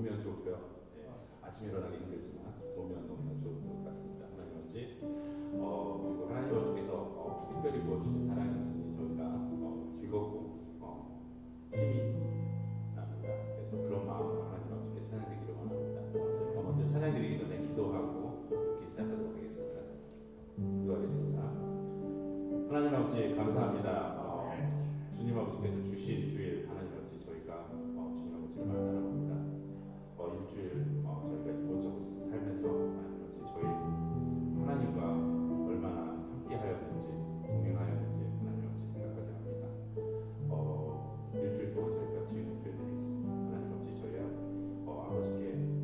노면 좋고요. 네, 아침에 일어나기 힘들지만 노면 너무나 좋은 것 같습니다. 하나님 아버지, 그리고 하나님 아버지께서 특별히 부어주신 사랑이 있으니 저희가 즐겁고 힘이 납니다. 그래서 그런 마음으로 하나님 아버지께 찬양드리기를 원합니다. 먼저 찬양드리기 전에 기도하고 이렇게 시작하도록 하겠습니다. 기도하겠습니다. 하나님 아버지 감사합니다. 주님 아버지께서 주신 주일 하나님 아버지 저희가 주님 아버지를 만나러 옵니다. 일주일 저희가 이곳저곳에서 살면서 하나님 아버지 저희 하나님과 얼마나 함께하였는지 동행하였는지 하나님 아버지 생각하게 합니다. 일주일 동안 저희가 지은 죄들이 있습니다. 하나님 아버지 저희 아버지께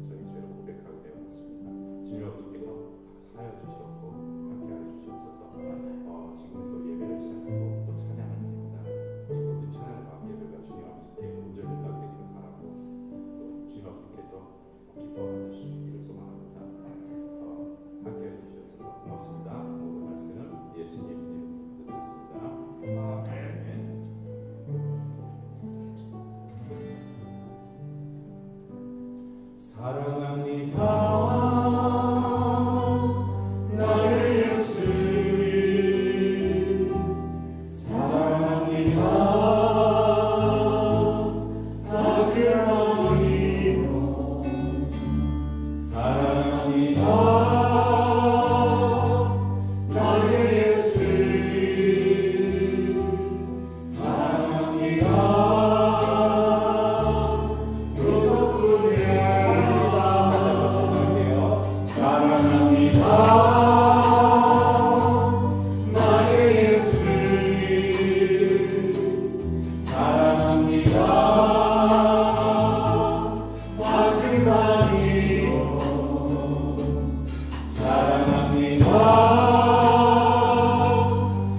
저희 죄를 고백하고 되었습니다. 주님 아버지께서 다 사하여 주시었고 함께하여 주시옵소서. 지금 또 예배를 시작하고 또 찬양을 드립니다. 이 모든 찬양과 예배가 주님 아버지께 온전히 연락되기를 바라고 또 주님 아버지께서 기뻐 받으시기를 소망합니다. 함께해 주시옵소서. 고맙습니다. 모든 말씀은 예수님 이름으로 드리겠습니다. 아멘. 사랑합니다. 나의 예수님 사랑합니다. 아직만이로 사랑합니다.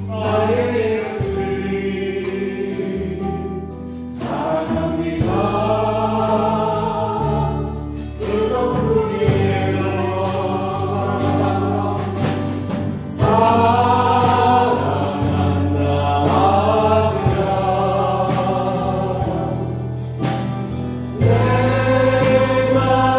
나의 예수님 사랑합니다. 내가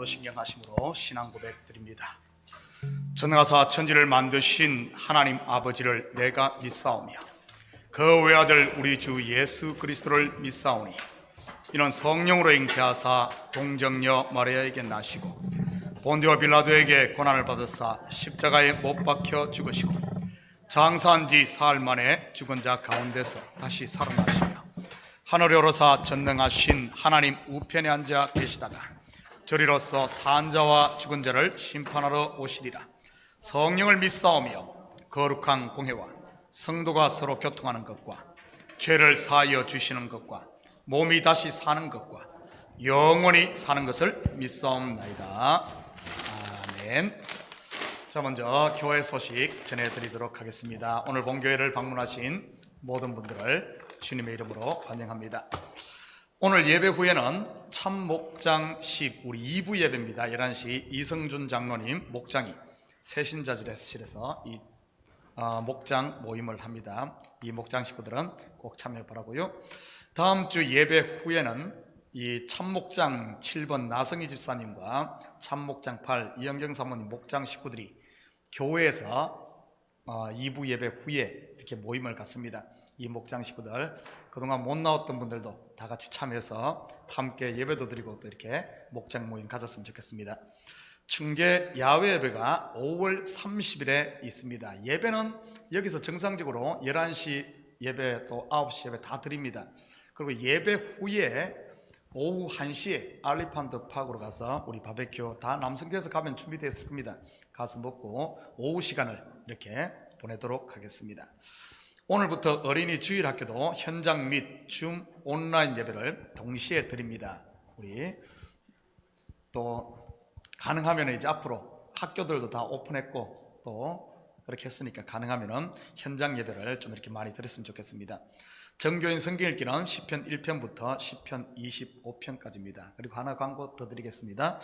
사도신경 하심으로 신앙 고백 드립니다. 전능하사 천지를 만드신 하나님 아버지를 내가 믿사오며 그 외아들 우리 주 예수 그리스도를 믿사오니 이는 성령으로 잉태하사 동정녀 마리아에게 나시고 본디오 빌라도에게 고난을 받으사 십자가에 못 박혀 죽으시고 장사한 지 사흘 만에 죽은 자 가운데서 다시 살아나시며 하늘에 오르사 전능하신 하나님 우편에 앉아 계시다가 저리로서 산 자와 죽은 자를 심판하러 오시리라. 성령을 믿사오며 거룩한 공회와 성도가 서로 교통하는 것과 죄를 사하여 주시는 것과 몸이 다시 사는 것과 영원히 사는 것을 믿사옵나이다. 아멘. 자, 먼저 교회 소식 전해드리도록 하겠습니다. 오늘 본교회를 방문하신 모든 분들을 주님의 이름으로 환영합니다. 오늘 예배 후에는 참목장식 우리 2부 예배입니다. 11시 이성준 장로님 목장이 새신자실에서 이 목장 모임을 합니다. 이 목장 식구들은 꼭 참여 바라고요. 다음 주 예배 후에는 이 참목장 7번 나성희 집사님과 참목장 8 이영경 사모님 목장 식구들이 교회에서 2부 예배 후에 이렇게 모임을 갖습니다. 이 목장 식구들 그동안 못 나왔던 분들도 다 같이 참여해서 함께 예배도 드리고 또 이렇게 목장 모임 가졌으면 좋겠습니다. 충계 야외 예배가 5월 30일에 있습니다. 예배는 여기서 정상적으로 11시 예배 또 9시 예배 다 드립니다. 그리고 예배 후에 오후 1시에 알리판트 파크로 가서 우리 바베큐 다 남성교에서 가면 준비되어 있을 겁니다. 가서 먹고 오후 시간을 이렇게 보내도록 하겠습니다. 오늘부터 어린이 주일학교도 현장 및 줌 온라인 예배를 동시에 드립니다. 우리 또 가능하면 이제 앞으로 학교들도 다 오픈했고 또 그렇게 했으니까 가능하면은 현장 예배를 좀 이렇게 많이 드렸으면 좋겠습니다. 정교인 성경 읽기는 시편 1편부터 시편 25편까지입니다. 그리고 하나 광고 더 드리겠습니다.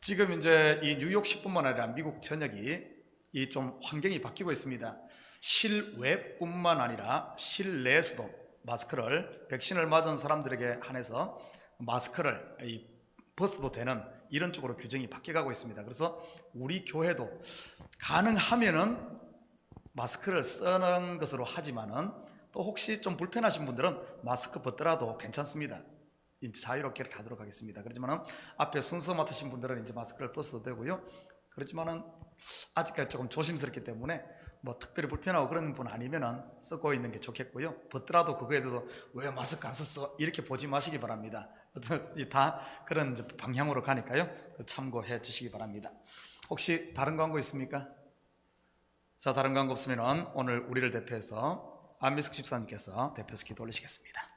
지금 이제 이 뉴욕시뿐만 아니라 미국 전역이 이 좀 환경이 바뀌고 있습니다. 실외뿐만 아니라 실내에서도 마스크를 백신을 맞은 사람들에게 한해서 마스크를 벗어도 되는 이런 쪽으로 규정이 바뀌어가고 있습니다. 그래서 우리 교회도 가능하면은 마스크를 쓰는 것으로 하지만은 또 혹시 좀 불편하신 분들은 마스크 벗더라도 괜찮습니다. 이제 자유롭게 이렇게 하도록 하겠습니다. 그렇지만은 앞에 순서 맡으신 분들은 이제 마스크를 벗어도 되고요. 그렇지만은 아직까지 조금 조심스럽기 때문에 뭐 특별히 불편하고 그런 분 아니면은 쓰고 있는 게 좋겠고요. 벗더라도 그거에 대해서 왜 마스크 안 썼어? 이렇게 보지 마시기 바랍니다. 다 그런 방향으로 가니까요. 참고해 주시기 바랍니다. 혹시 다른 광고 있습니까? 자, 다른 광고 없으면은 오늘 우리를 대표해서 안미숙 집사님께서 대표해서 기도 올리시겠습니다.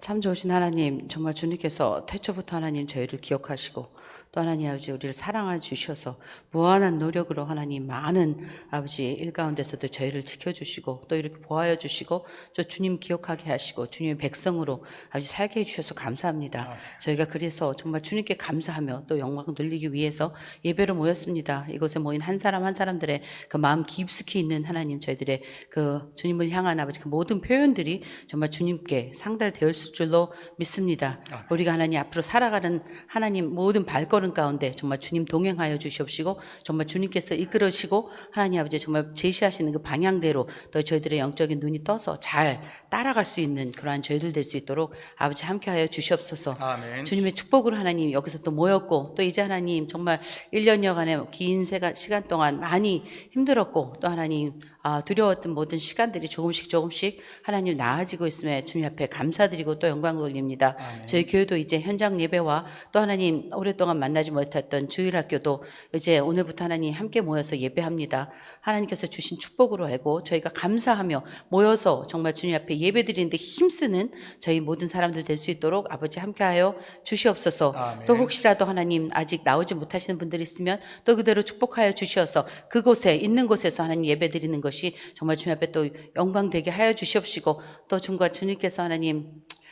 참 좋으신 하나님, 정말 주님께서 태초부터 하나님 저희를 기억하시고 또 하나님 아버지 우리를 사랑해 주셔서 무한한 노력으로 하나님 많은 아버지 일 가운데서도 저희를 지켜주시고 또 이렇게 보호하여 주시고 또 주님 기억하게 하시고 주님의 백성으로 아버지 살게 해주셔서 감사합니다. 저희가 그래서 정말 주님께 감사하며 또 영광 돌리기 위해서 예배로 모였습니다. 이곳에 모인 한 사람 한 사람들의 그 마음 깊숙이 있는 하나님 저희들의 그 주님을 향한 아버지 그 모든 표현들이 정말 주님께 상달되었을 줄로 믿습니다. 우리가 하나님 앞으로 살아가는 하나님 모든 발걸음 가운데 정말 주님 동행하여 주시옵시고 정말 주님께서 이끌으시고 하나님 아버지 정말 제시하시는 그 방향대로 또 저희들의 영적인 눈이 떠서 잘 따라갈 수 있는 그러한 저희들 될 수 있도록 아버지 함께하여 주시옵소서. 아멘. 주님의 축복으로 하나님 여기서 또 모였고 또 이제 하나님 정말 1년여간의 긴 시간 동안 많이 힘들었고 또 하나님 두려웠던 모든 시간들이 조금씩 하나님 나아지고 있음에 주님 앞에 감사드리고 또 영광 돌립니다. 저희 교회도 이제 현장 예배와 또 하나님 오랫동안 만나지 못했던 주일학교도 이제 오늘부터 하나님 함께 모여서 예배합니다. 하나님께서 주신 축복으로 알고 저희가 감사하며 모여서 정말 주님 앞에 예배드리는데 힘쓰는 저희 모든 사람들 될 수 있도록 아버지 함께하여 주시옵소서. 아멘. 또 혹시라도 하나님 아직 나오지 못하시는 분들이 있으면 또 그대로 축복하여 주시어서 그곳에 있는 곳에서 하나님 예배드리는 것이 정말 주님 앞에 또 영광되게 하여 주시옵시고 또 주님과 주님께서 하나님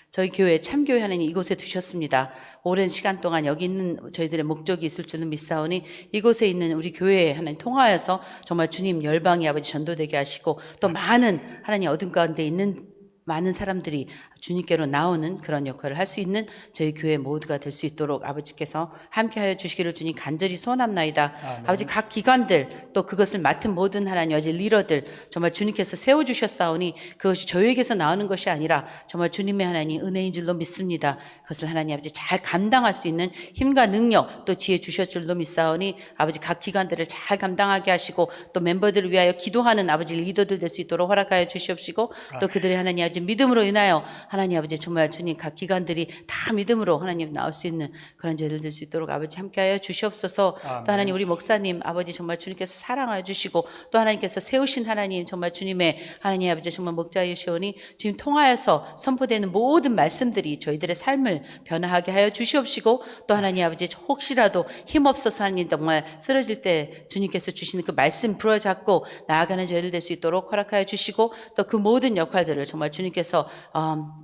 저희 교회 참교회 하나님 이곳에 두셨습니다. 오랜 시간 동안 여기 있는 저희들의 목적이 있을 줄은 믿사오니 이곳에 있는 우리 교회에 하나님 통하여서 정말 주님 열방이 아버지 전도되게 하시고 또 많은 하나님 어둠 가운데 있는 많은 사람들이 주님께로 나오는 그런 역할을 할 수 있는 저희 교회 모두가 될 수 있도록 아버지께서 함께하여 주시기를 주님 간절히 소원합나이다. 아멘. 아버지 각 기관들 또 그것을 맡은 모든 하나님 어제 리더들 정말 주님께서 세워주셨사오니 그것이 저희에게서 나오는 것이 아니라 정말 주님의 하나님 은혜인 줄로 믿습니다. 그것을 하나님 아버지 잘 감당할 수 있는 힘과 능력 또 지혜 주셨 줄로 믿사오니 아버지 각 기관들을 잘 감당하게 하시고 또 멤버들을 위하여 기도하는 아버지 리더들 될 수 있도록 허락하여 주시옵시고 또 그들의 하나님 아버지 믿음으로 인하여 하나님 아버지 정말 주님 각 기관들이 다 믿음으로 하나님 나올 수 있는 그런 저희들 될 수 있도록 아버지 함께하여 주시옵소서. 아멘. 또 하나님 우리 목사님 아버지 정말 주님께서 사랑하여 주시고 또 하나님께서 세우신 하나님 정말 주님의 하나님 아버지 정말 목자이시오니 주님 통하여서 선포되는 모든 말씀들이 저희들의 삶을 변화하게 하여 주시옵시고 또 하나님 아버지 혹시라도 힘없어서 하나님 정말 쓰러질 때 주님께서 주시는 그 말씀 부여잡고 나아가는 저희들 될 수 있도록 허락하여 주시고 또 그 모든 역할들을 정말 주님께서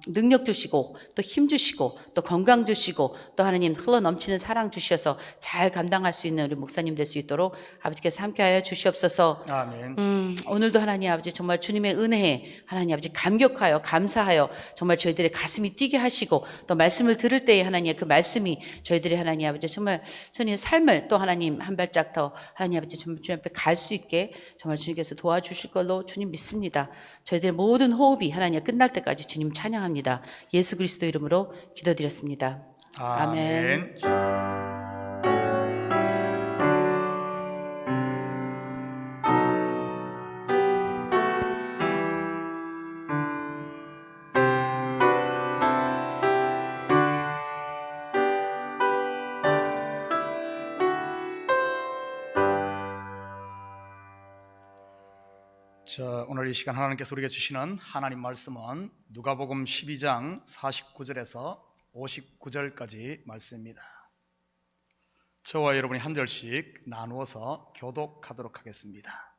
능력 주시고 또 힘 주시고 또 건강 주시고 또 하나님 흘러 넘치는 사랑 주셔서 잘 감당할 수 있는 우리 목사님 될 수 있도록 아버지께서 함께하여 주시옵소서. 아멘. 오늘도 하나님 아버지 정말 주님의 은혜에 하나님 아버지 감격하여 감사하여 정말 저희들의 가슴이 뛰게 하시고 또 말씀을 들을 때에 하나님 그 말씀이 저희들의 하나님 아버지 정말 저희의 삶을 또 하나님 한 발짝 더 하나님 아버지 정말 주님 앞에 갈 수 있게 정말 주님께서 도와주실 걸로 주님 믿습니다. 저희들의 모든 호흡이 하나님 끝날 때까지 주님 찬양합니다. 예수 그리스도 이름으로 기도드렸습니다. 아멘. 자, 오늘 이 시간 하나님께서 우리에게 주시는 하나님 말씀은 누가복음 12장 49절에서 59절까지 말씀입니다. 저와 여러분이 한 절씩 나누어서 교독하도록 하겠습니다.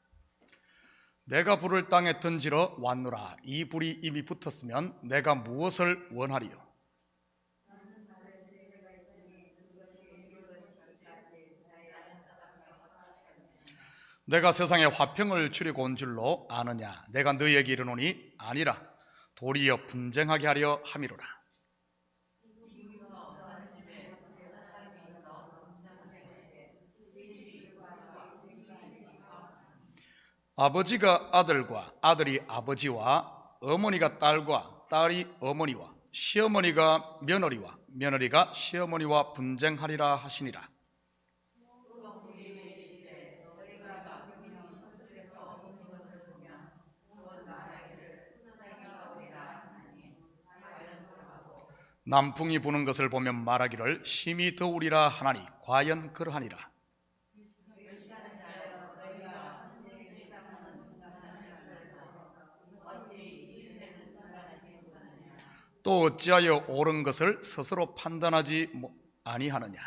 내가 불을 땅에 던지러 왔노라. 이 불이 이미 붙었으면 내가 무엇을 원하리요? 내가 세상에 화평을 주려고 온 줄로 아느냐? 내가 너희에게 이르노니 아니라 도리어 분쟁하게 하려 함이로라. 아버지가 아들과 아들이 아버지와 어머니가 딸과 딸이 어머니와 시어머니가 며느리와 며느리가 시어머니와 분쟁하리라 하시니라. 남풍이 부는 것을 보면 말하기를 심히 더우리라 하나니 과연 그러하니라. 또 어찌하여 옳은 것을 스스로 판단하지 아니하느냐?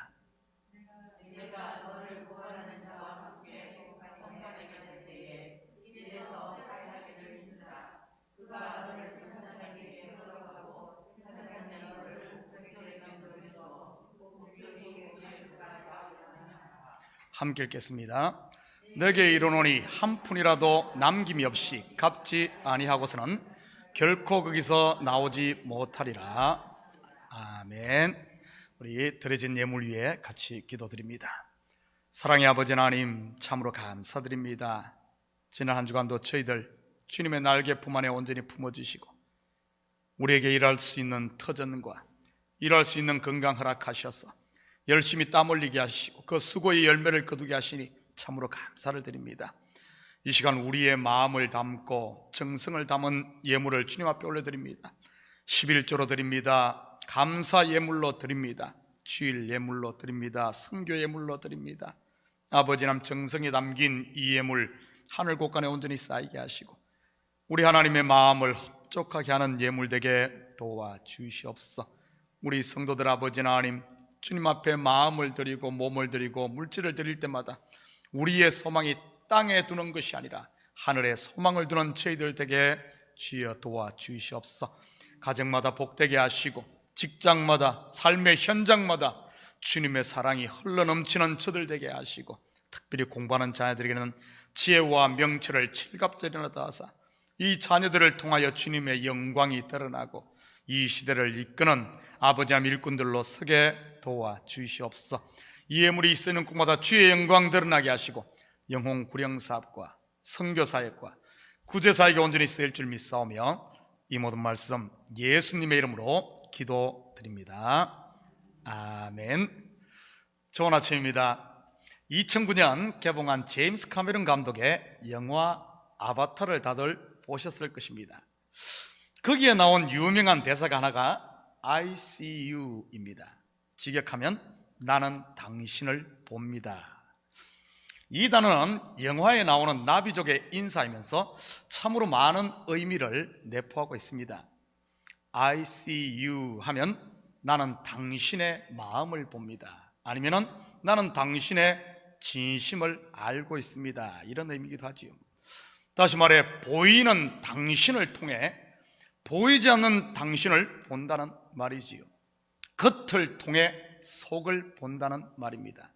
함께 읽겠습니다. 내게 이르노니 한 푼이라도 남김이 없이 갚지 아니하고서는 결코 거기서 나오지 못하리라. 아멘. 우리 드려진 예물 위에 같이 기도드립니다. 사랑의 아버지 하나님, 참으로 감사드립니다. 지난 한 주간도 저희들 주님의 날개품 안에 온전히 품어주시고 우리에게 일할 수 있는 터전과 일할 수 있는 건강 허락하셔서 열심히 땀 흘리게 하시고 그 수고의 열매를 거두게 하시니 참으로 감사를 드립니다. 이 시간 우리의 마음을 담고 정성을 담은 예물을 주님 앞에 올려드립니다. 11조로 드립니다. 감사 예물로 드립니다. 주일 예물로 드립니다. 선교 예물로 드립니다. 아버지 남 정성이 담긴 이 예물 하늘 곳간에 온전히 쌓이게 하시고 우리 하나님의 마음을 흡족하게 하는 예물 되게 도와주시옵소서. 우리 성도들 아버지 하나님, 주님 앞에 마음을 드리고 몸을 드리고 물질을 드릴 때마다 우리의 소망이 땅에 두는 것이 아니라 하늘에 소망을 두는 저희들 되게 주여 도와주시옵소서. 가정마다 복되게 하시고 직장마다 삶의 현장마다 주님의 사랑이 흘러넘치는 저들 되게 하시고 특별히 공부하는 자녀들에게는 지혜와 명철을 칠갑절이나 하사 이 자녀들을 통하여 주님의 영광이 드러나고 이 시대를 이끄는 아버지와 일꾼들로 서게 도와주시옵소서. 이 예물이 쓰이는 곳마다 주의 영광 드러나게 하시고 영혼 구령사업과 선교사역과 구제사역에 온전히 쓰일 줄 믿사오며 이 모든 말씀 예수님의 이름으로 기도드립니다. 아멘. 좋은 아침입니다. 2009년 개봉한 제임스 카메론 감독의 영화 아바타를 다들 보셨을 것입니다. 거기에 나온 유명한 대사가 하나가 I see you입니다. 직역하면 나는 당신을 봅니다. 이 단어는 영화에 나오는 나비족의 인사이면서 참으로 많은 의미를 내포하고 있습니다. I see you 하면 나는 당신의 마음을 봅니다. 아니면 나는 당신의 진심을 알고 있습니다. 이런 의미이기도 하지요. 다시 말해 보이는 당신을 통해 보이지 않는 당신을 본다는 말이지요. 겉을 통해 속을 본다는 말입니다.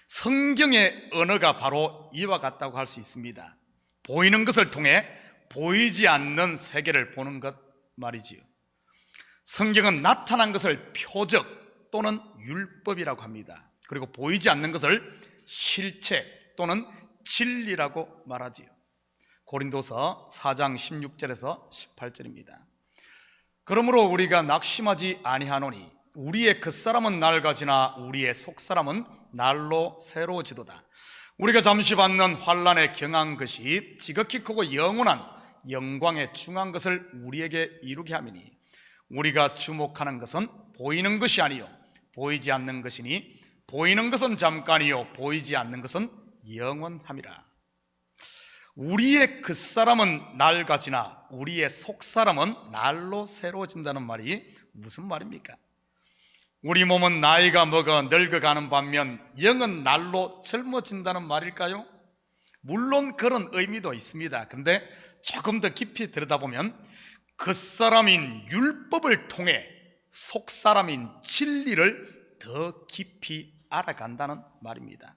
성경의 언어가 바로 이와 같다고 할 수 있습니다. 보이는 것을 통해 보이지 않는 세계를 보는 것 말이지요. 성경은 나타난 것을 표적 또는 율법이라고 합니다. 그리고 보이지 않는 것을 실체 또는 진리라고 말하지요. 고린도서 4장 16절에서 18절입니다. 그러므로 우리가 낙심하지 아니하노니 우리의 겉사람은 낡아지나 우리의 속사람은 날로 새로워지도다. 우리가 잠시 받는 환난에 경한 것이 지극히 크고 영원한 영광에 중한 것을 우리에게 이루게 함이니 우리가 주목하는 것은 보이는 것이 아니요 보이지 않는 것이니 보이는 것은 잠깐이요 보이지 않는 것은 영원함이라. 우리의 겉사람은 낡아지나 우리의 속사람은 날로 새로워진다는 말이 무슨 말입니까? 우리 몸은 나이가 먹어 늙어가는 반면 영은 날로 젊어진다는 말일까요? 물론 그런 의미도 있습니다. 그런데 조금 더 깊이 들여다보면 겉사람인 율법을 통해 속사람인 진리를 더 깊이 알아간다는 말입니다.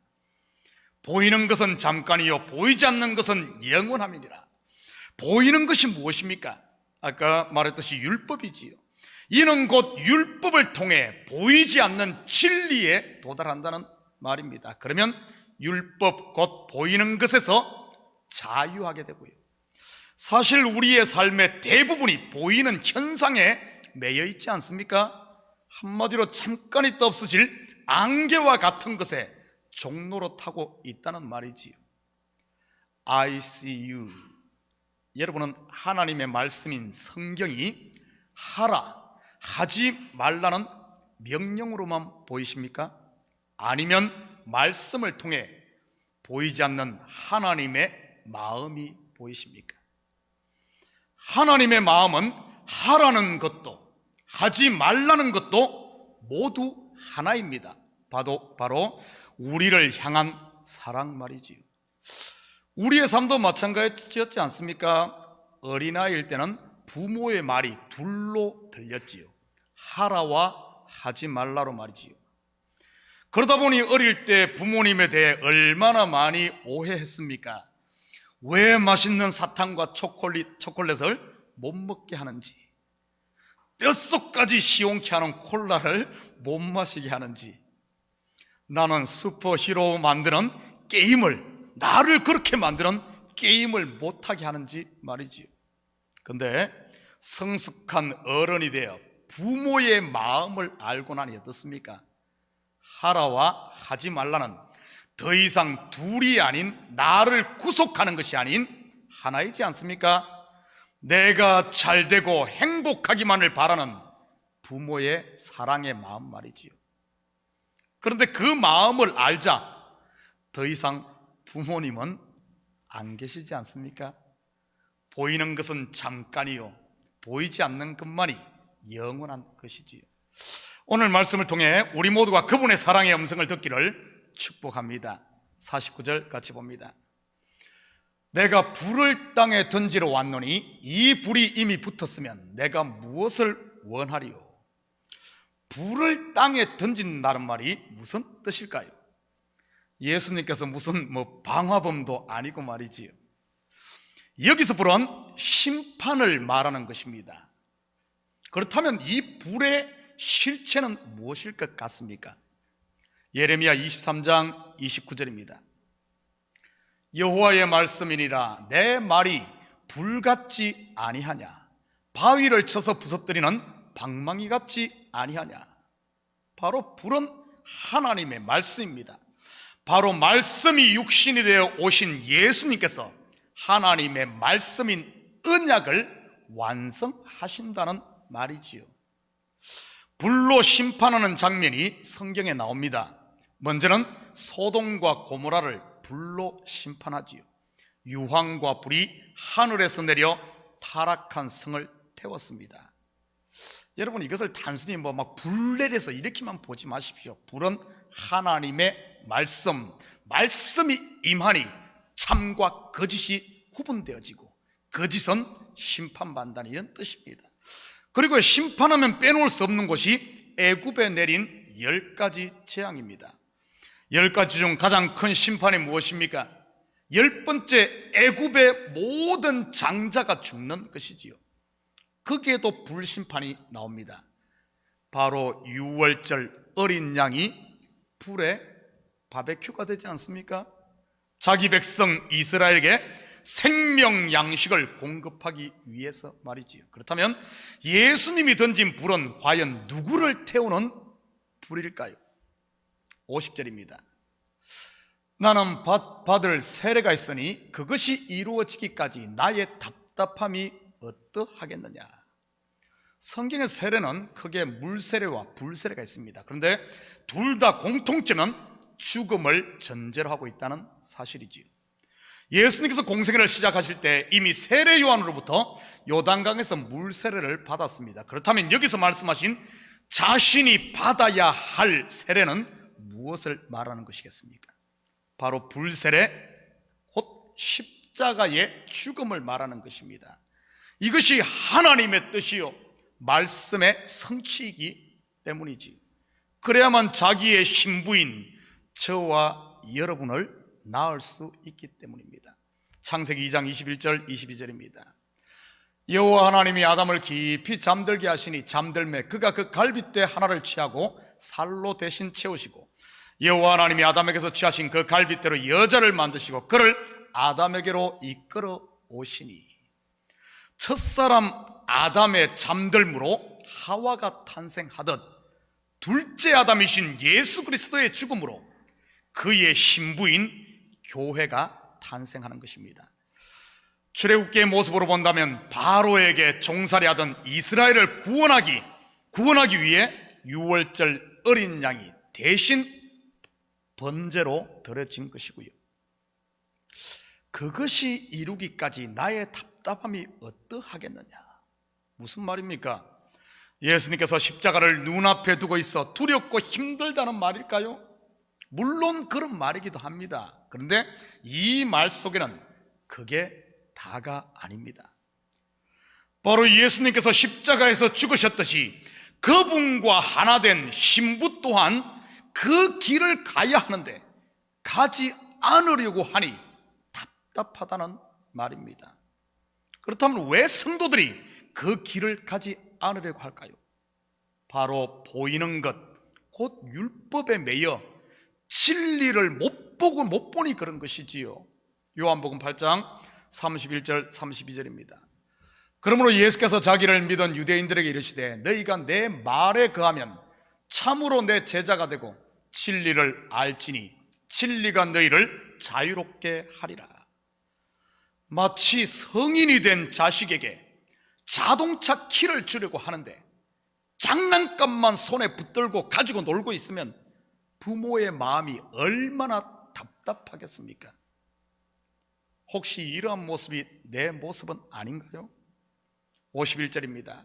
보이는 것은 잠깐이요 보이지 않는 것은 영원함이니라. 보이는 것이 무엇입니까? 아까 말했듯이 율법이지요. 이는 곧 율법을 통해 보이지 않는 진리에 도달한다는 말입니다. 그러면 율법 곧 보이는 것에서 자유하게 되고요. 사실 우리의 삶의 대부분이 보이는 현상에 매여 있지 않습니까? 한마디로 잠깐 있다 없어질 안개와 같은 것에 종로로 타고 있다는 말이지요. I see you. 여러분은 하나님의 말씀인 성경이 하라, 하지 말라는 명령으로만 보이십니까? 아니면 말씀을 통해 보이지 않는 하나님의 마음이 보이십니까? 하나님의 마음은 하라는 것도 하지 말라는 것도 모두 하나입니다. 바로 우리를 향한 사랑 말이지요. 우리의 삶도 마찬가지였지 않습니까? 어린아이일 때는 부모의 말이 둘로 들렸지요. 하라와 하지 말라로 말이지요. 그러다 보니 어릴 때 부모님에 대해 얼마나 많이 오해했습니까? 왜 맛있는 사탕과 초콜릿을 못 먹게 하는지, 뼛속까지 시원케 하는 콜라를 못 마시게 하는지, 나는 슈퍼히로 만드는 게임을, 나를 그렇게 만드는 게임을 못하게 하는지 말이지요. 근데 성숙한 어른이 되어 부모의 마음을 알고 나니 어떻습니까? 하라와 하지 말라는 더 이상 둘이 아닌 나를 구속하는 것이 아닌 하나이지 않습니까? 내가 잘 되고 행복하기만을 바라는 부모의 사랑의 마음 말이지요. 그런데 그 마음을 알자 더 이상 부모님은 안 계시지 않습니까? 보이는 것은 잠깐이요, 보이지 않는 것만이 영원한 것이지요. 오늘 말씀을 통해 우리 모두가 그분의 사랑의 음성을 듣기를 축복합니다. 49절 같이 봅니다. 내가 불을 땅에 던지러 왔노니 이 불이 이미 붙었으면 내가 무엇을 원하리요? 불을 땅에 던진다는 말이 무슨 뜻일까요? 예수님께서 무슨 방화범도 아니고 말이지요. 여기서 불은 심판을 말하는 것입니다. 그렇다면 이 불의 실체는 무엇일 것 같습니까? 예레미야 23장 29절입니다. 여호와의 말씀이니라 내 말이 불같지 아니하냐, 바위를 쳐서 부서뜨리는 방망이 같지 아니하냐. 바로 불은 하나님의 말씀입니다. 바로 말씀이 육신이 되어 오신 예수님께서 하나님의 말씀인 언약을 완성하신다는 말이지요. 불로 심판하는 장면이 성경에 나옵니다. 먼저는 소돔과 고모라를 불로 심판하지요. 유황과 불이 하늘에서 내려 타락한 성을 태웠습니다. 여러분, 이것을 단순히 막 불 내려서 이렇게만 보지 마십시오. 불은 하나님의 말씀이 임하니 참과 거짓이 구분되어지고 거짓은 심판받는다는 이런 뜻입니다. 그리고 심판하면 빼놓을 수 없는 것이 애굽에 내린 10가지 재앙입니다. 10가지 중 가장 큰 심판이 무엇입니까? 10번째, 애굽의 모든 장자가 죽는 것이지요. 거기에도 불심판이 나옵니다. 바로 유월절 어린 양이 불에 바베큐가 되지 않습니까? 자기 백성 이스라엘에게 생명 양식을 공급하기 위해서 말이지요. 그렇다면 예수님이 던진 불은 과연 누구를 태우는 불일까요? 50절입니다. 나는 받을 세례가 있으니 그것이 이루어지기까지 나의 답답함이 어떠하겠느냐. 성경의 세례는 크게 물세례와 불세례가 있습니다. 그런데 둘 다 공통점은 죽음을 전제로 하고 있다는 사실이지요. 예수님께서 공생애를 시작하실 때 이미 세례 요한으로부터 요단강에서 물세례를 받았습니다. 그렇다면 여기서 말씀하신 자신이 받아야 할 세례는 무엇을 말하는 것이겠습니까? 바로 불세례, 곧 십자가의 죽음을 말하는 것입니다. 이것이 하나님의 뜻이요 말씀의 성취이기 때문이지. 그래야만 자기의 신부인 저와 여러분을 낳을 수 있기 때문입니다. 창세기 2장 21절 22절입니다. 여호와 하나님이 아담을 깊이 잠들게 하시니 잠들매 그가 그 갈빗대 하나를 취하고 살로 대신 채우시고 여호와 하나님이 아담에게서 취하신 그 갈빗대로 여자를 만드시고 그를 아담에게로 이끌어 오시니, 첫사람 아담의 잠들므로 하와가 탄생하듯 둘째 아담이신 예수 그리스도의 죽음으로 그의 신부인 교회가 탄생하는 것입니다. 출애굽기의 모습으로 본다면 바로에게 종살이하던 이스라엘을 구원하기 위해 유월절 어린 양이 대신 번제로 드려진 것이고요. 그것이 이루기까지 나의 답답함이 어떠하겠느냐. 무슨 말입니까? 예수님께서 십자가를 눈앞에 두고 있어 두렵고 힘들다는 말일까요? 물론 그런 말이기도 합니다. 그런데 이 말 속에는 그게 다가 아닙니다. 바로 예수님께서 십자가에서 죽으셨듯이 그분과 하나 된 신부 또한 그 길을 가야 하는데 가지 않으려고 하니 답답하다는 말입니다. 그렇다면 왜 성도들이 그 길을 가지 않으려고 할까요? 바로 보이는 것, 곧 율법에 매여 진리를 못 보고 못 보니 그런 것이지요. 요한복음 8장 31절 32절입니다. 그러므로 예수께서 자기를 믿은 유대인들에게 이르시되 너희가 내 말에 거하면 참으로 내 제자가 되고 진리를 알지니 진리가 너희를 자유롭게 하리라. 마치 성인이 된 자식에게 자동차 키를 주려고 하는데 장난감만 손에 붙들고 가지고 놀고 있으면 부모의 마음이 얼마나 답답하겠습니까? 혹시 이러한 모습이 내 모습은 아닌가요? 51절입니다.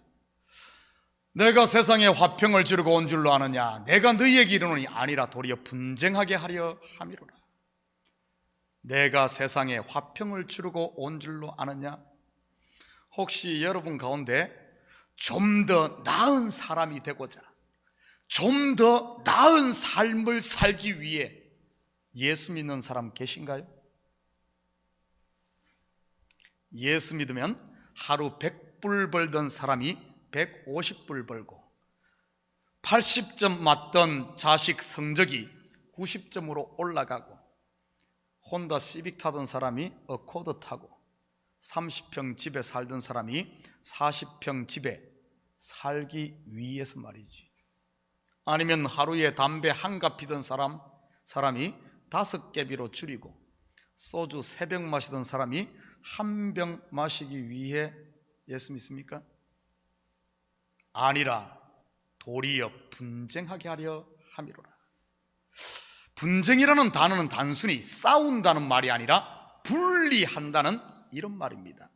내가 세상에 화평을 주려고 온 줄로 아느냐? 내가 너희에게 이르노니 아니라 도리어 분쟁하게 하려 함이로라. 내가 세상에 화평을 주려고 온 줄로 아느냐? 혹시 여러분 가운데 좀 더 나은 사람이 되고자, 좀 더 나은 삶을 살기 위해 예수 믿는 사람 계신가요? 예수 믿으면 하루 100불 벌던 사람이 150불 벌고 80점 맞던 자식 성적이 90점으로 올라가고 혼다 시빅 타던 사람이 어코드 타고 30평 집에 살던 사람이 40평 집에 살기 위해서 말이지. 아니면 하루에 담배 한 갑 피던 사람이 5개비로 줄이고 소주 3병 마시던 사람이 1병 마시기 위해 예수 믿습니까? 아니라 도리어 분쟁하게 하려 함이로라. 분쟁이라는 단어는 단순히 싸운다는 말이 아니라 분리한다는 이런 말입니다.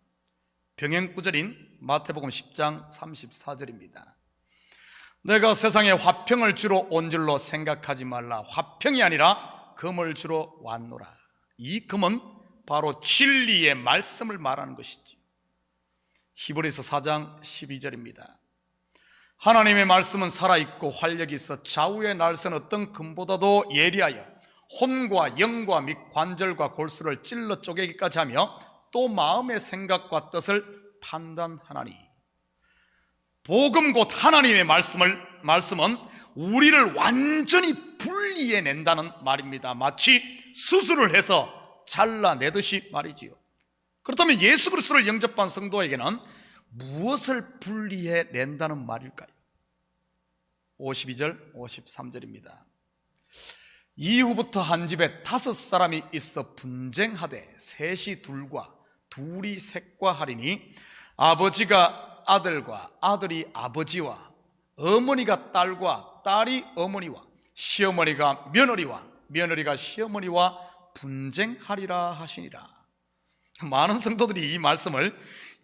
병행구절인 마태복음 10장 34절입니다. 내가 세상에 화평을 주러 온 줄로 생각하지 말라. 화평이 아니라 금을 주러 왔노라. 이 금은 바로 진리의 말씀을 말하는 것이지. 히브리서 4장 12절입니다. 하나님의 말씀은 살아있고 활력이 있어 좌우의 날선 어떤 금보다도 예리하여 혼과 영과 및 관절과 골수를 찔러 쪼개기까지 하며 또 마음의 생각과 뜻을 판단하나니. 복음 곧 하나님의 말씀은 우리를 완전히 분리해낸다는 말입니다. 마치 수술을 해서 잘라내듯이 말이지요. 그렇다면 예수 그리스도를 영접한 성도에게는 무엇을 분리해낸다는 말일까요? 52절 53절입니다. 이후부터 한 집에 5사람이 있어 분쟁하되 셋이 둘과 둘이 셋과 하리니 아버지가 아들과 아들이 아버지와 어머니가 딸과 딸이 어머니와 시어머니가 며느리와 며느리가 시어머니와 분쟁하리라 하시니라. 많은 성도들이 이 말씀을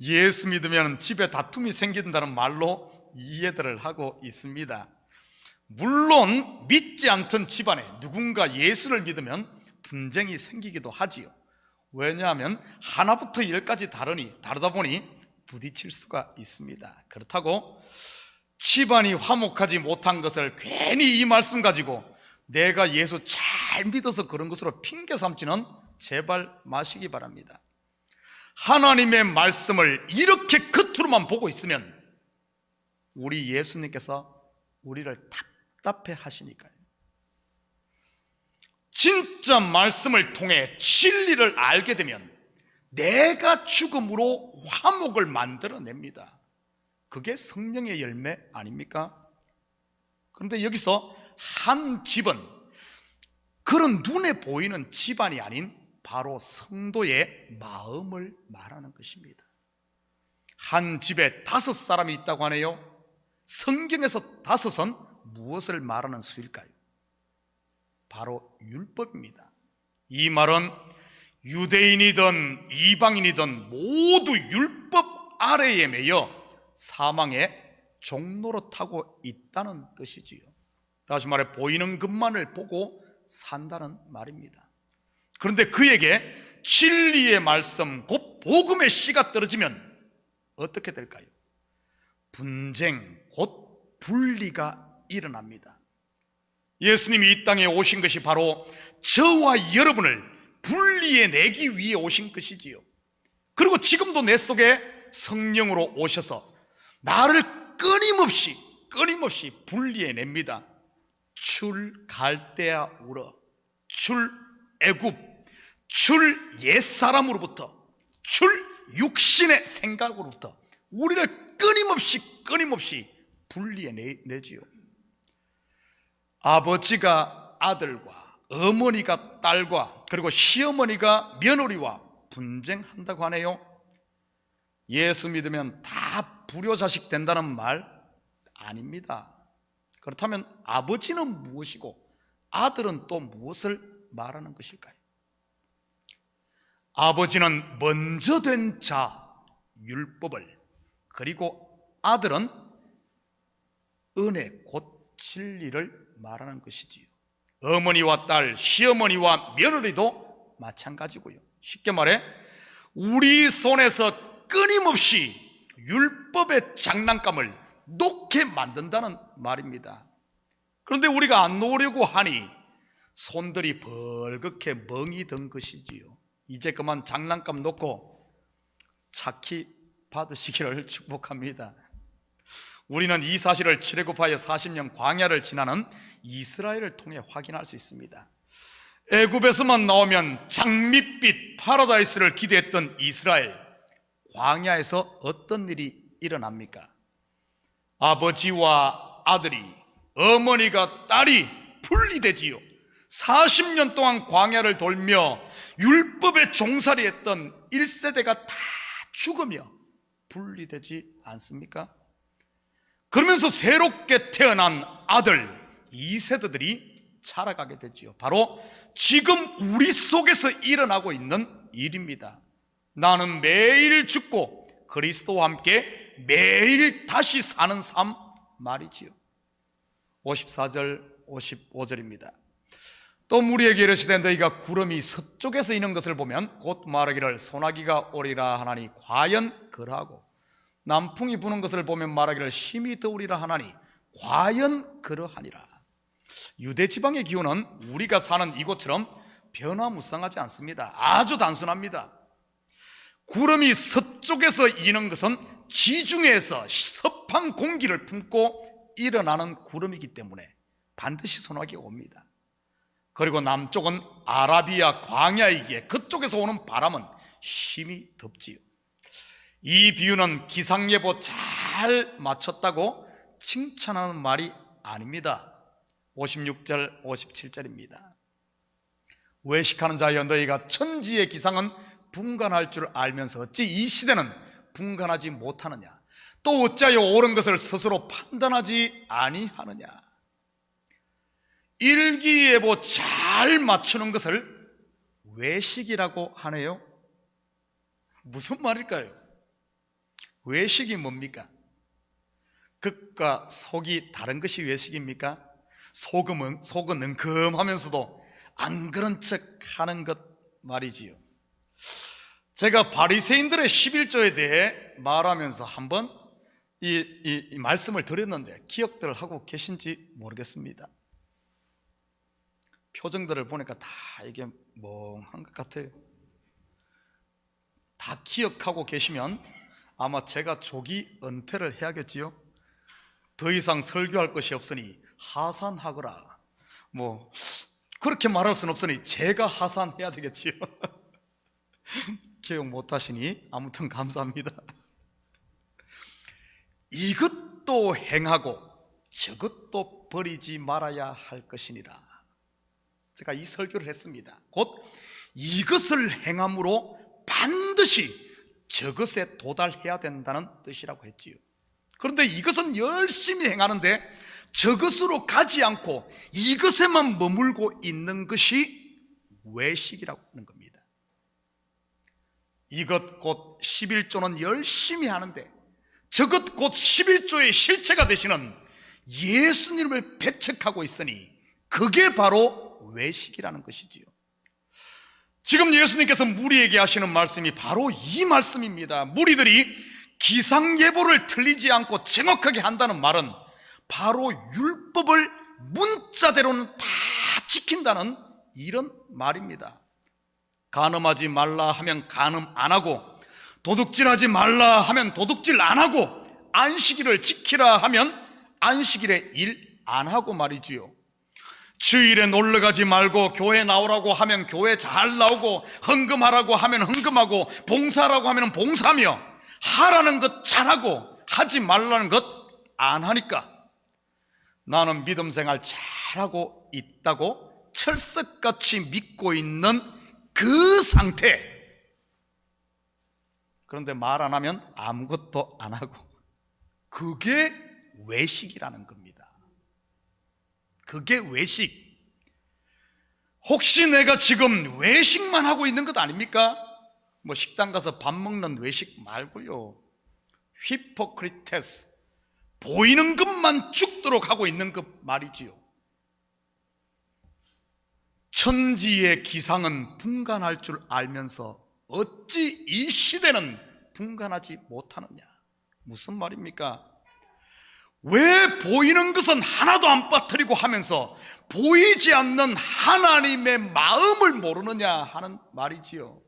예수 믿으면 집에 다툼이 생긴다는 말로 이해들을 하고 있습니다. 물론 믿지 않던 집안에 누군가 예수를 믿으면 분쟁이 생기기도 하지요. 왜냐하면 하나부터 10까지 다르다 보니 부딪힐 수가 있습니다. 그렇다고 집안이 화목하지 못한 것을 괜히 이 말씀 가지고 내가 예수 잘 믿어서 그런 것으로 핑계 삼지는 제발 마시기 바랍니다. 하나님의 말씀을 이렇게 겉으로만 보고 있으면 우리 예수님께서 우리를 답답해 하시니까요. 진짜 말씀을 통해 진리를 알게 되면 내가 죽음으로 화목을 만들어냅니다. 그게 성령의 열매 아닙니까? 그런데 여기서 한 집은 그런 눈에 보이는 집안이 아닌 바로 성도의 마음을 말하는 것입니다. 한 집에 5사람이 있다고 하네요. 성경에서 5은 무엇을 말하는 수일까요? 바로 율법입니다. 이 말은 유대인이든 이방인이든 모두 율법 아래에 매여 사망의 종로로 타고 있다는 뜻이지요. 다시 말해 보이는 것만을 보고 산다는 말입니다. 그런데 그에게 진리의 말씀, 곧 복음의 씨가 떨어지면 어떻게 될까요? 분쟁, 곧 분리가 일어납니다. 예수님이 이 땅에 오신 것이 바로 저와 여러분을 분리해 내기 위해 오신 것이지요. 그리고 지금도 내 속에 성령으로 오셔서 나를 끊임없이 분리해 냅니다. 출 갈대아 우러, 출 애굽, 출 옛사람으로부터, 출 육신의 생각으로부터 우리를 끊임없이 분리해 내지요. 아버지가 아들과 어머니가 딸과 그리고 시어머니가 며느리와 분쟁한다고 하네요. 예수 믿으면 다 불효자식 된다는 말 아닙니다. 그렇다면 아버지는 무엇이고 아들은 또 무엇을 말하는 것일까요? 아버지는 먼저 된 자, 율법을, 그리고 아들은 은혜, 곧 진리를 말하는 것이지요. 어머니와 딸, 시어머니와 며느리도 마찬가지고요. 쉽게 말해 우리 손에서 끊임없이 율법의 장난감을 놓게 만든다는 말입니다. 그런데 우리가 안 놓으려고 하니 손들이 벌겋게 멍이 든 것이지요. 이제 그만 장난감 놓고 차키 받으시기를 축복합니다. 우리는 이 사실을 출애굽하여 40년 광야를 지나는 이스라엘을 통해 확인할 수 있습니다. 애굽에서만 나오면 장밋빛 파라다이스를 기대했던 이스라엘, 광야에서 어떤 일이 일어납니까? 아버지와 아들이, 어머니가 딸이 분리되지요. 40년 동안 광야를 돌며 율법에 종살이했던 1세대가 다 죽으며 분리되지 않습니까? 그러면서 새롭게 태어난 아들 2세대들이 자라가게 되지요. 바로 지금 우리 속에서 일어나고 있는 일입니다. 나는 매일 죽고 그리스도와 함께 매일 다시 사는 삶 말이지요. 54절 55절입니다. 또 무리에게 이르시되 너희가 구름이 서쪽에서 이는 것을 보면 곧 말하기를 소나기가 오리라 하나니 과연 그러하고 남풍이 부는 것을 보면 말하기를 힘이 더우리라 하나니 과연 그러하니라. 유대 지방의 기후는 우리가 사는 이곳처럼 변화무쌍하지 않습니다. 아주 단순합니다. 구름이 서쪽에서 이는 것은 지중해에서 습한 공기를 품고 일어나는 구름이기 때문에 반드시 소나기가 옵니다. 그리고 남쪽은 아라비아 광야이기에 그쪽에서 오는 바람은 심히 덥지요. 이 비유는 기상예보 잘 맞췄다고 칭찬하는 말이 아닙니다. 56절 57절입니다. 외식하는 자여 너희가 천지의 기상은 분간할 줄 알면서 어찌 이 시대는 분간하지 못하느냐? 또 어찌하여 옳은 것을 스스로 판단하지 아니하느냐? 일기예보 잘 맞추는 것을 외식이라고 하네요. 무슨 말일까요? 외식이 뭡니까? 극과 속이 다른 것이 외식입니까? 속은 은금하면서도 안 그런 척 하는 것 말이지요. 제가 바리새인들의 11조에 대해 말하면서 한번 이 말씀을 드렸는데 기억들을 하고 계신지 모르겠습니다. 표정들을 보니까 다 이게 멍한 것 같아요. 다 기억하고 계시면 아마 제가 조기 은퇴를 해야겠지요. 더 이상 설교할 것이 없으니 하산하거라. 그렇게 말할 수는 없으니 제가 하산해야 되겠지요. 기억 못하시니 아무튼 감사합니다. 이것도 행하고 저것도 버리지 말아야 할 것이니라. 제가 이 설교를 했습니다. 곧 이것을 행함으로 반드시 저것에 도달해야 된다는 뜻이라고 했지요. 그런데 이것은 열심히 행하는데 저것으로 가지 않고 이것에만 머물고 있는 것이 외식이라고 하는 겁니다. 이것 곧 11조는 열심히 하는데 저것 곧 11조의 실체가 되시는 예수님을 배척하고 있으니 그게 바로 외식이라는 것이지요. 지금 예수님께서 무리에게 하시는 말씀이 바로 이 말씀입니다. 무리들이 기상예보를 틀리지 않고 정확하게 한다는 말은 바로 율법을 문자대로는 다 지킨다는 이런 말입니다. 간음하지 말라 하면 간음 안 하고, 도둑질하지 말라 하면 도둑질 안 하고, 안식일을 지키라 하면 안식일에 일 안 하고 말이지요. 주일에 놀러 가지 말고 교회 나오라고 하면 교회 잘 나오고, 헌금하라고 하면 헌금하고, 봉사하라고 하면 봉사하며, 하라는 것 잘하고 하지 말라는 것 안 하니까 나는 믿음 생활 잘하고 있다고 철석같이 믿고 있는 그 상태. 그런데 말 안 하면 아무것도 안 하고, 그게 외식이라는 겁니다. 그게 외식. 혹시 내가 지금 외식만 하고 있는 것 아닙니까? 뭐 식당 가서 밥 먹는 외식 말고요, 히포크리테스, 보이는 것만 죽도록 하고 있는 것 말이지요. 천지의 기상은 분간할 줄 알면서 어찌 이 시대는 분간하지 못하느냐. 무슨 말입니까? 왜 보이는 것은 하나도 안 빠뜨리고 하면서 보이지 않는 하나님의 마음을 모르느냐 하는 말이지요.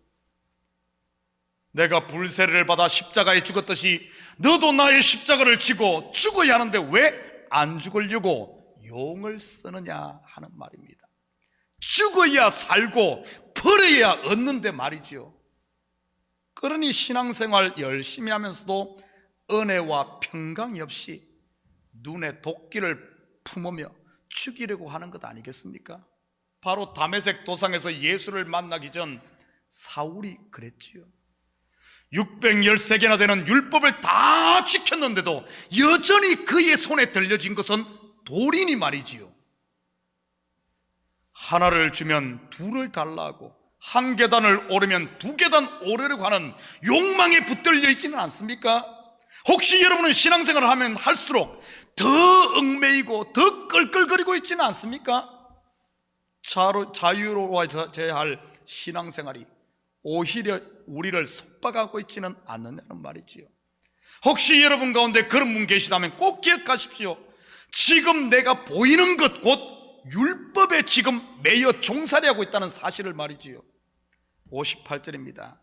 내가 불세례를 받아 십자가에 죽었듯이 너도 나의 십자가를 지고 죽어야 하는데 왜 안 죽으려고 용을 쓰느냐 하는 말입니다. 죽어야 살고 버려야 얻는데 말이지요. 그러니 신앙생활 열심히 하면서도 은혜와 평강이 없이 눈에 도끼를 품으며 죽이려고 하는 것 아니겠습니까? 바로 다메섹 도상에서 예수를 만나기 전 사울이 그랬지요. 613개나 되는 율법을 다 지켰는데도 여전히 그의 손에 들려진 것은 돌이니 말이지요. 하나를 주면 둘을 달라 하고, 한 계단을 오르면 두 계단 오르려고 하는 욕망에 붙들려 있지는 않습니까? 혹시 여러분은 신앙생활을 하면 할수록 더 얽매이고 더 끌끌거리고 있지는 않습니까? 자유로워져야 할 신앙생활이 오히려 우리를 속박하고 있지는 않느냐는 말이지요. 혹시 여러분 가운데 그런 분 계시다면 꼭 기억하십시오. 지금 내가 보이는 것, 곧 율법에 지금 매여 종살이하고 있다는 사실을 말이지요. 58절입니다.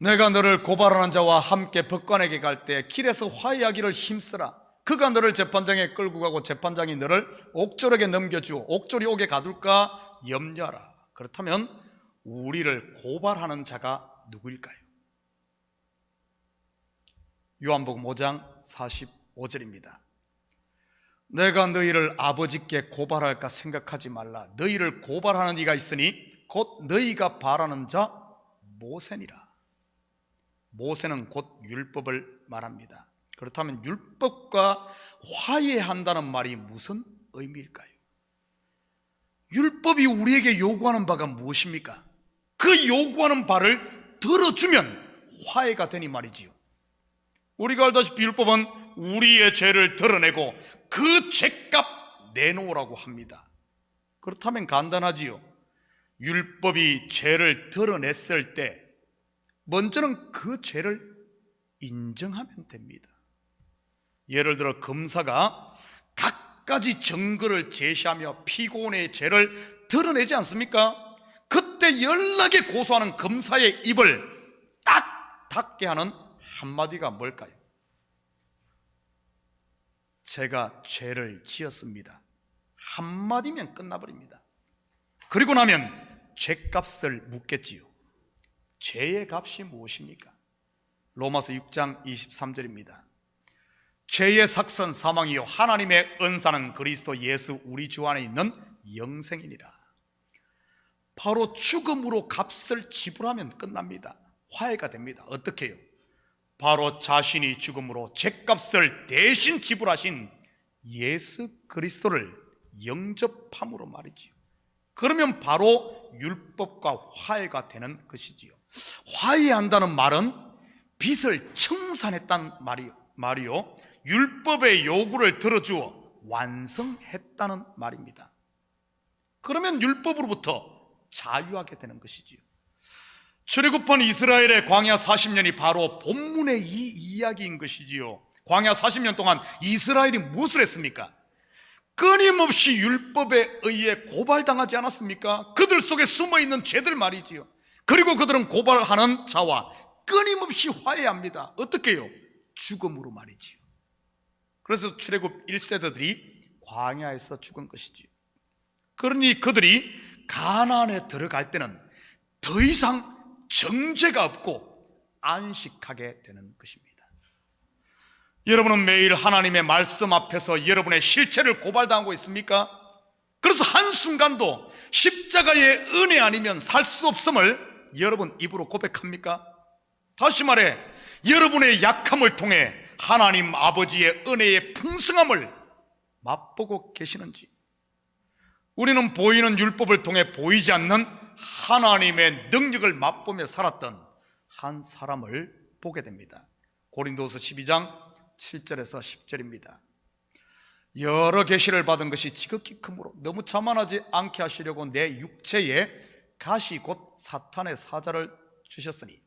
내가 너를 고발하는 자와 함께 법관에게 갈 때 길에서 화해하기를 힘쓰라. 그가 너를 재판장에 끌고 가고 재판장이 너를 옥졸에게 넘겨주어 옥졸이 옥에 가둘까 염려하라. 그렇다면 우리를 고발하는 자가 누구일까요? 요한복음 5장 45절입니다. 내가 너희를 아버지께 고발할까 생각하지 말라. 너희를 고발하는 이가 있으니 곧 너희가 바라는 자 모세니라. 모세는 곧 율법을 말합니다. 그렇다면 율법과 화해한다는 말이 무슨 의미일까요? 율법이 우리에게 요구하는 바가 무엇입니까? 그 요구하는 바를 들어주면 화해가 되니 말이지요. 우리가 알다시피 율법은 우리의 죄를 드러내고 그 죄값 내놓으라고 합니다. 그렇다면 간단하지요. 율법이 죄를 드러냈을 때 먼저는 그 죄를 인정하면 됩니다. 예를 들어 검사가 갖가지 증거를 제시하며 피고인의 죄를 드러내지 않습니까? 그때 연락에 고소하는 검사의 입을 딱 닫게 하는 한마디가 뭘까요? 제가 죄를 지었습니다. 한마디면 끝나버립니다. 그리고 나면 죄값을 묻겠지요. 죄의 값이 무엇입니까? 로마서 6장 23절입니다. 죄의 삭선 사망이요 하나님의 은사는 그리스도 예수 우리 주 안에 있는 영생이니라. 바로 죽음으로 값을 지불하면 끝납니다. 화해가 됩니다. 어떻게 해요? 바로 자신이 죽음으로 죄값을 대신 지불하신 예수 그리스도를 영접함으로 말이지요. 그러면 바로 율법과 화해가 되는 것이지요. 화해한다는 말은 빚을 청산했다는 말이요 율법의 요구를 들어주어 완성했다는 말입니다. 그러면 율법으로부터 자유하게 되는 것이지요. 출애굽한 이스라엘의 광야 40년이 바로 본문의 이 이야기인 것이지요. 광야 40년 동안 이스라엘이 무엇을 했습니까? 끊임없이 율법에 의해 고발당하지 않았습니까? 그들 속에 숨어있는 죄들 말이지요. 그리고 그들은 고발하는 자와 끊임없이 화해합니다. 어떻게 해요? 죽음으로 말이지요. 그래서 출애굽 1세대들이 광야에서 죽은 것이지요. 그러니 그들이 가나안에 들어갈 때는 더 이상 정죄가 없고 안식하게 되는 것입니다. 여러분은 매일 하나님의 말씀 앞에서 여러분의 실체를 고발당하고 있습니까? 그래서 한순간도 십자가의 은혜 아니면 살 수 없음을 여러분 입으로 고백합니까? 다시 말해, 여러분의 약함을 통해 하나님 아버지의 은혜의 풍성함을 맛보고 계시는지, 우리는 보이는 율법을 통해 보이지 않는 하나님의 능력을 맛보며 살았던 한 사람을 보게 됩니다. 고린도서 12장 7절에서 10절입니다. 여러 계시를 받은 것이 지극히 크므로 너무 자만하지 않게 하시려고 내 육체에 가시 곧 사탄의 사자를 주셨으니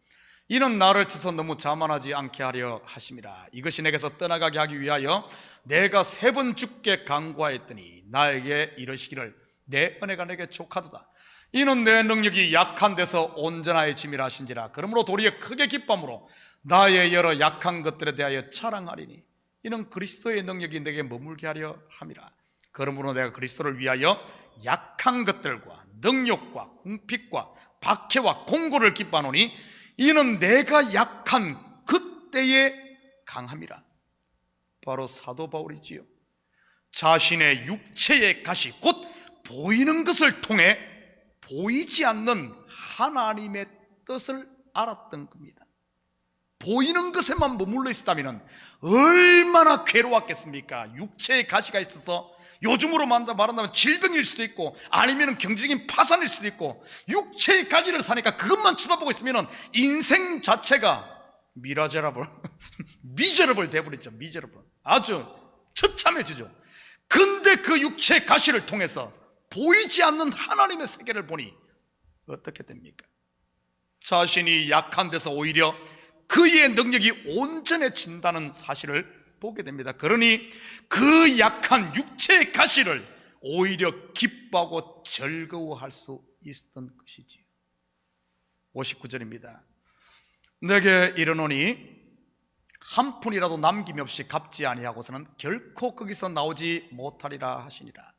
이는 나를 쳐서 너무 자만하지 않게 하려 하심이라. 이것이 내게서 떠나가게 하기 위하여 내가 3번 죽게 간구하였더니 나에게 이르시기를 내 은혜가 내게 족하도다. 이는 내 능력이 약한 데서 온전하여짐이라 하신지라. 그러므로 도리어 크게 기쁨으로 나의 여러 약한 것들에 대하여 자랑하리니 이는 그리스도의 능력이 내게 머물게 하려 함이라. 그러므로 내가 그리스도를 위하여 약한 것들과 능력과 궁핍과 박해와 공고를 기뻐하노니 이는 내가 약한 그때에 강함이라. 바로 사도 바울이지요. 자신의 육체의 가시 곧 보이는 것을 통해 보이지 않는 하나님의 뜻을 알았던 겁니다. 보이는 것에만 머물러 있었다면 얼마나 괴로웠겠습니까? 육체의 가시가 있어서 요즘으로 말한다면 질병일 수도 있고 아니면 경제적인 파산일 수도 있고, 육체의 가지를 사니까 그것만 쳐다보고 있으면 인생 자체가 미저러블 돼버렸죠. 미저러블, 아주 처참해지죠. 근데 그 육체의 가시를 통해서 보이지 않는 하나님의 세계를 보니 어떻게 됩니까? 자신이 약한 데서 오히려 그의 능력이 온전해진다는 사실을 보게 됩니다. 그러니 그 약한 육체의 가시를 오히려 기뻐하고 즐거워할 수 있었던 것이지요. 59절입니다. 내게 이르노니 한 푼이라도 남김이 없이 갚지 아니하고서는 결코 거기서 나오지 못하리라 하시니라.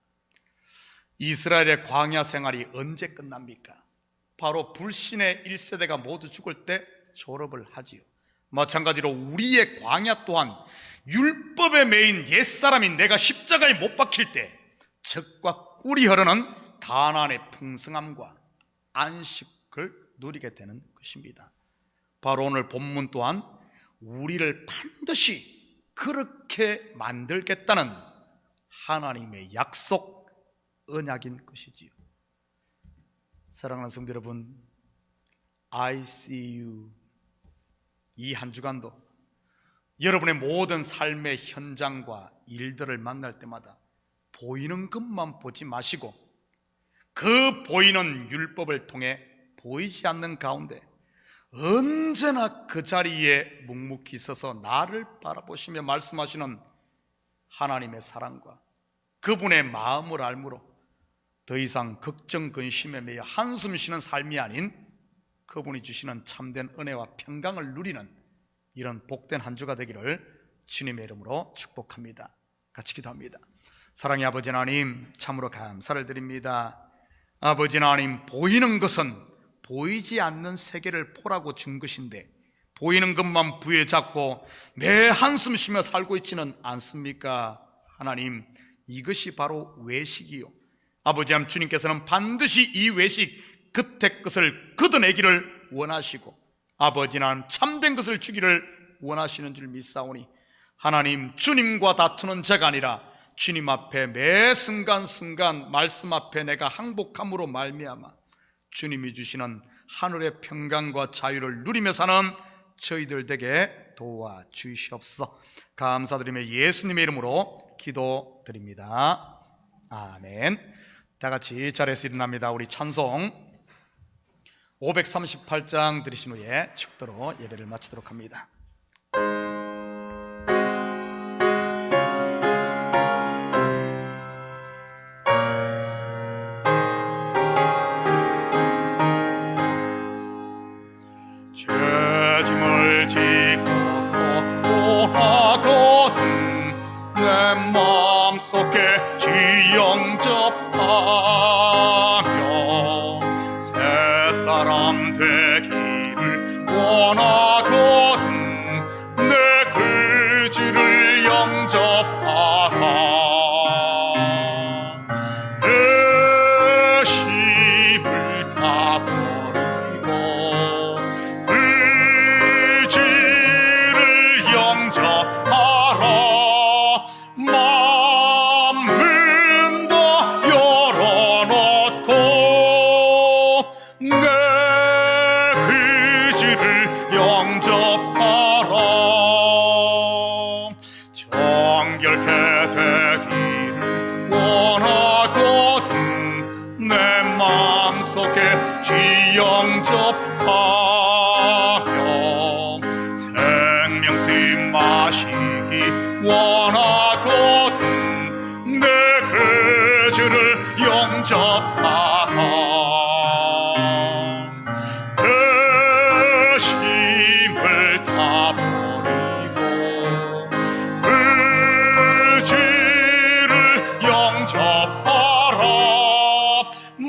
이스라엘의 광야 생활이 언제 끝납니까? 바로 불신의 1세대가 모두 죽을 때 졸업을 하지요. 마찬가지로 우리의 광야 또한 율법에 매인 옛사람인 내가 십자가에 못 박힐 때 젖과 꿀이 흐르는 가나안의 풍성함과 안식을 누리게 되는 것입니다. 바로 오늘 본문 또한 우리를 반드시 그렇게 만들겠다는 하나님의 약속, 언약인 것이지요. 사랑하는 성도 여러분, I see you. 이 한 주간도 여러분의 모든 삶의 현장과 일들을 만날 때마다 보이는 것만 보지 마시고 그 보이는 율법을 통해 보이지 않는 가운데 언제나 그 자리에 묵묵히 서서 나를 바라보시며 말씀하시는 하나님의 사랑과 그분의 마음을 알므로 더 이상 걱정 근심에 매여 한숨 쉬는 삶이 아닌 그분이 주시는 참된 은혜와 평강을 누리는 이런 복된 한 주가 되기를 주님의 이름으로 축복합니다. 같이 기도합니다. 사랑의 아버지 하나님, 참으로 감사를 드립니다. 아버지 하나님, 보이는 것은 보이지 않는 세계를 보라고 준 것인데 보이는 것만 부여잡고 매 한숨 쉬며 살고 있지는 않습니까? 하나님, 이것이 바로 외식이요, 아버지 하나님, 주님께서는 반드시 이 외식 겉의 것을 걷어내기를 원하시고 아버지 하나님, 참된 것을 주기를 원하시는 줄 믿사오니 하나님, 주님과 다투는 자가 아니라 주님 앞에 매 순간순간 말씀 앞에 내가 항복함으로 말미암아 주님이 주시는 하늘의 평강과 자유를 누리며 사는 저희들 되게 도와주시옵소서. 감사드리며 예수님의 이름으로 기도드립니다. 아멘. 다 같이 자리에서 일어납니다. 우리 찬송 538장 들으신 후에 축도로 예배를 마치도록 합니다. 사람 되기를 원하거든 내 그지를 영접하라. 내 힘을 다 버리고 그지를 영접하라. 마음은 다 열어놓고 내 그지를 영접하라. 정결케 되기를 원하거든 내 마음속에 주 영접하여 생명수 마시기 원하거든 내 그지를 영접하라. 내 힘을 다 버리고 그지를 영접하라.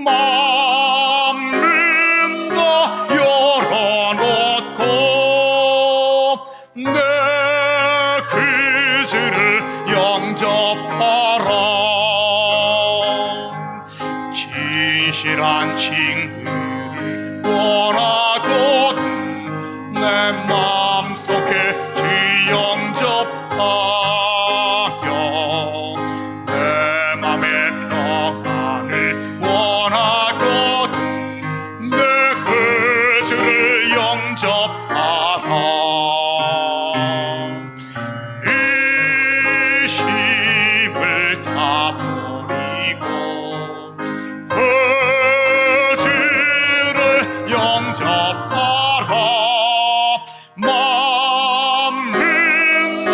마음은 다 열어놓고 내 그지를 영접하라. 진실한 친구를 원하거든 내 마음속에 주 영접하여 내 맘의 평안을 원하거든 내 그지를 영접하라. 이 힘을 다 버리고 그지를 영접하라. 마음은 다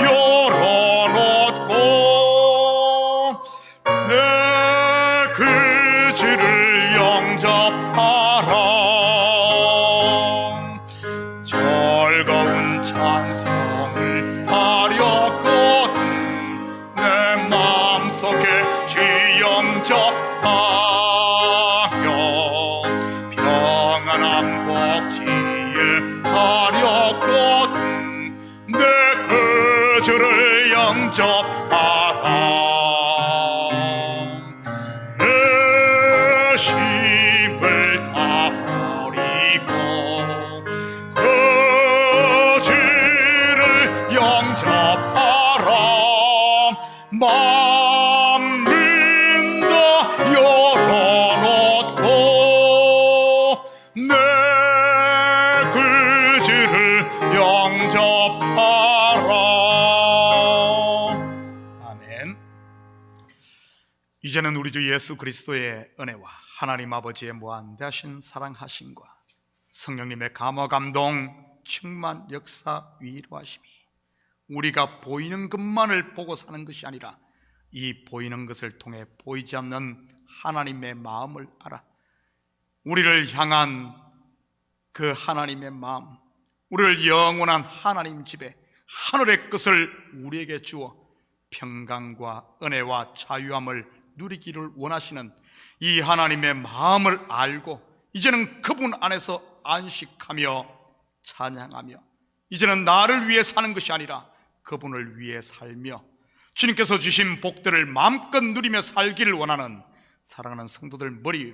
열어놓고 내 그지를 영접하라. 즐거운 찬송을 하려거든 내 마음속에 주 영접하여 평안한 복지에 하려거든 내 그지를 영접하라. 내 힘을 다 버리고 그지를 영접하라. 마음은 다 열어놓고 내 그지를 영접하라. 아멘. 이제는 우리 주 예수 그리스도의 은혜와 하나님 아버지의 무한대하신 사랑하심과 성령님의 감화 감동 충만 역사 위로하심이 우리가 보이는 것만을 보고 사는 것이 아니라 이 보이는 것을 통해 보이지 않는 하나님의 마음을 알아 우리를 향한 그 하나님의 마음, 우리를 영원한 하나님 집에 하늘의 것을 우리에게 주어 평강과 은혜와 자유함을 누리기를 원하시는 이 하나님의 마음을 알고 이제는 그분 안에서 안식하며 찬양하며 이제는 나를 위해 사는 것이 아니라 그분을 위해 살며 주님께서 주신 복들을 마음껏 누리며 살기를 원하는 사랑하는 성도들 머리 위에,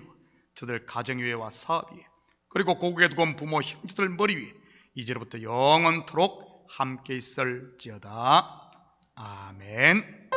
저들 가정 위에와 사업 위에, 그리고 고국에 두고 온 부모 형제들 머리 위에 이제로부터 영원토록 함께 있을지어다. 아멘.